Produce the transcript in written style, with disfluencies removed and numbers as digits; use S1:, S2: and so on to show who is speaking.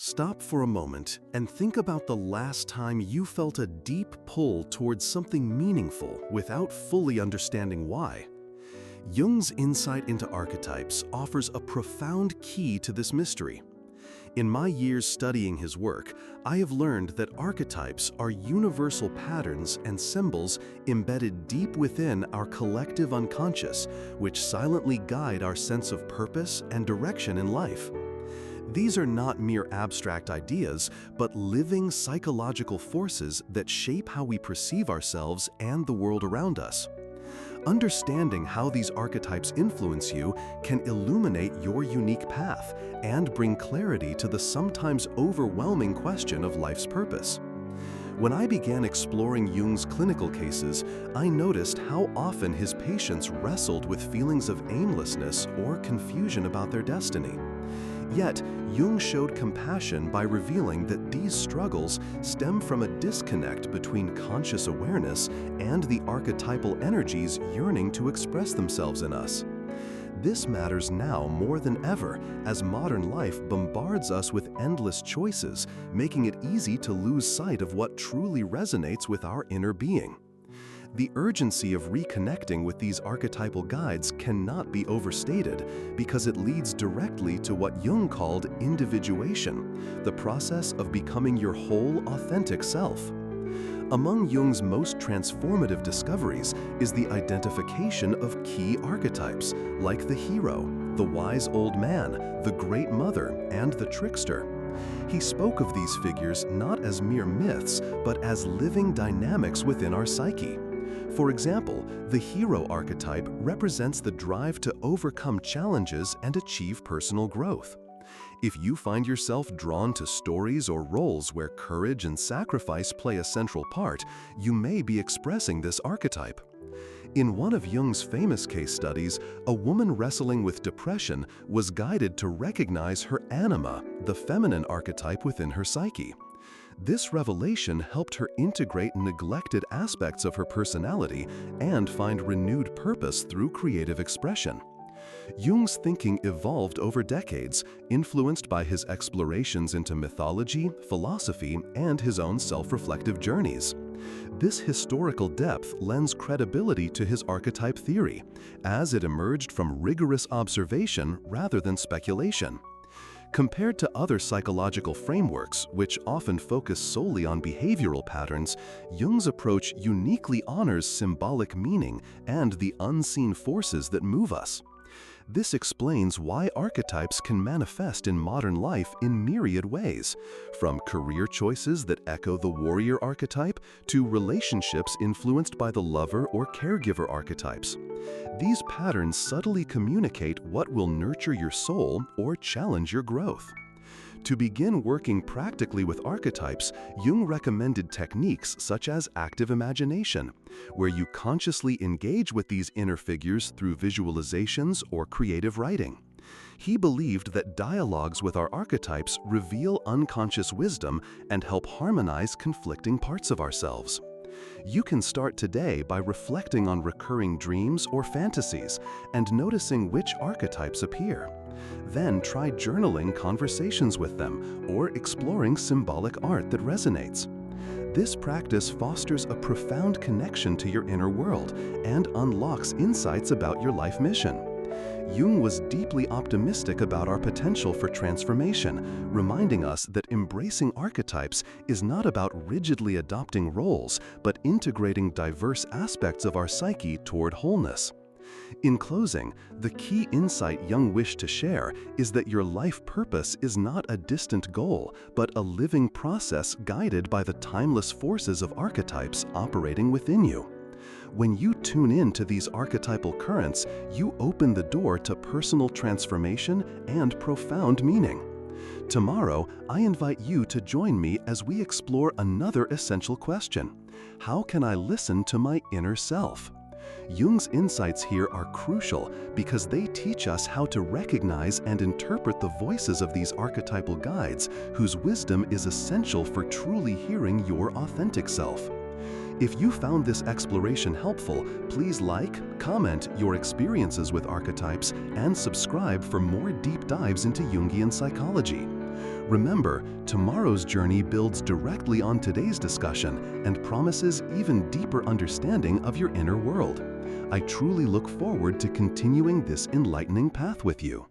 S1: Stop for a moment and think about the last time you felt a deep pull towards something meaningful without fully understanding why. Jung's insight into archetypes offers a profound key to this mystery. In my years studying his work, I have learned that archetypes are universal patterns and symbols embedded deep within our collective unconscious, which silently guide our sense of purpose and direction in life. These are not mere abstract ideas, but living psychological forces that shape how we perceive ourselves and the world around us. Understanding how these archetypes influence you can illuminate your unique path and bring clarity to the sometimes overwhelming question of life's purpose. When I began exploring Jung's clinical cases, I noticed how often his patients wrestled with feelings of aimlessness or confusion about their destiny. Yet, Jung showed compassion by revealing that these struggles stem from a disconnect between conscious awareness and the archetypal energies yearning to express themselves in us. This matters now more than ever, as modern life bombards us with endless choices, making it easy to lose sight of what truly resonates with our inner being. The urgency of reconnecting with these archetypal guides cannot be overstated because it leads directly to what Jung called individuation, the process of becoming your whole, authentic self. Among Jung's most transformative discoveries is the identification of key archetypes, like the hero, the wise old man, the great mother, and the trickster. He spoke of these figures not as mere myths, but as living dynamics within our psyche. For example, the hero archetype represents the drive to overcome challenges and achieve personal growth. If you find yourself drawn to stories or roles where courage and sacrifice play a central part, you may be expressing this archetype. In one of Jung's famous case studies, a woman wrestling with depression was guided to recognize her anima, the feminine archetype within her psyche. This revelation helped her integrate neglected aspects of her personality and find renewed purpose through creative expression. Jung's thinking evolved over decades, influenced by his explorations into mythology, philosophy, and his own self-reflective journeys. This historical depth lends credibility to his archetype theory, as it emerged from rigorous observation rather than speculation. Compared to other psychological frameworks, which often focus solely on behavioral patterns, Jung's approach uniquely honors symbolic meaning and the unseen forces that move us. This explains why archetypes can manifest in modern life in myriad ways, from career choices that echo the warrior archetype to relationships influenced by the lover or caregiver archetypes. These patterns subtly communicate what will nurture your soul or challenge your growth. To begin working practically with archetypes, Jung recommended techniques such as active imagination, where you consciously engage with these inner figures through visualizations or creative writing. He believed that dialogues with our archetypes reveal unconscious wisdom and help harmonize conflicting parts of ourselves. You can start today by reflecting on recurring dreams or fantasies and noticing which archetypes appear. Then try journaling conversations with them or exploring symbolic art that resonates. This practice fosters a profound connection to your inner world and unlocks insights about your life mission. Jung was deeply optimistic about our potential for transformation, reminding us that embracing archetypes is not about rigidly adopting roles, but integrating diverse aspects of our psyche toward wholeness. In closing, the key insight Jung wished to share is that your life purpose is not a distant goal, but a living process guided by the timeless forces of archetypes operating within you. When you tune in to these archetypal currents, you open the door to personal transformation and profound meaning. Tomorrow, I invite you to join me as we explore another essential question: how can I listen to my inner self? Jung's insights here are crucial because they teach us how to recognize and interpret the voices of these archetypal guides, whose wisdom is essential for truly hearing your authentic self. If you found this exploration helpful, please like, comment your experiences with archetypes, and subscribe for more deep dives into Jungian psychology. Remember, tomorrow's journey builds directly on today's discussion and promises even deeper understanding of your inner world. I truly look forward to continuing this enlightening path with you.